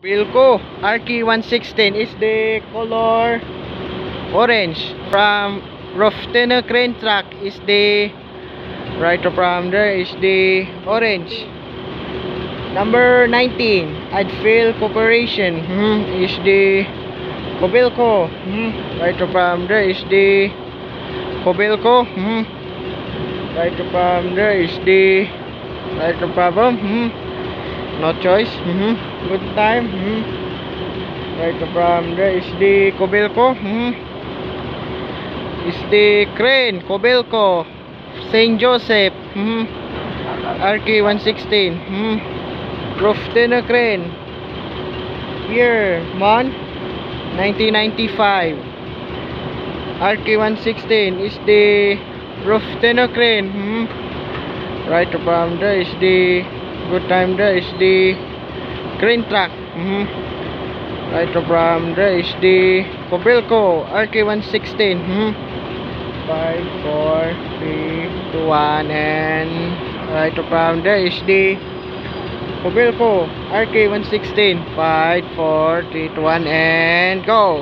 Wilco RK116 is the color orange. From Roftena crane track is the right from there is the orange. Number 19 Adfield Corporation is the Cobilco. Right from there is the Cobilco. Right from there is the right problem. No choice. Good time. Right from there is the Cobilco. Is the crane Cobilco St. Joseph. RK116. Roftena crane. Year, month 1995. RK116 is the Roftena crane. Right from there is the good time. There is the crane track. Right from there is the Cobilco RK116. 5, 4, 3, 2, 1, and right from there is the Cobilco RK116. 5, 4, 3, 2, 1, and go.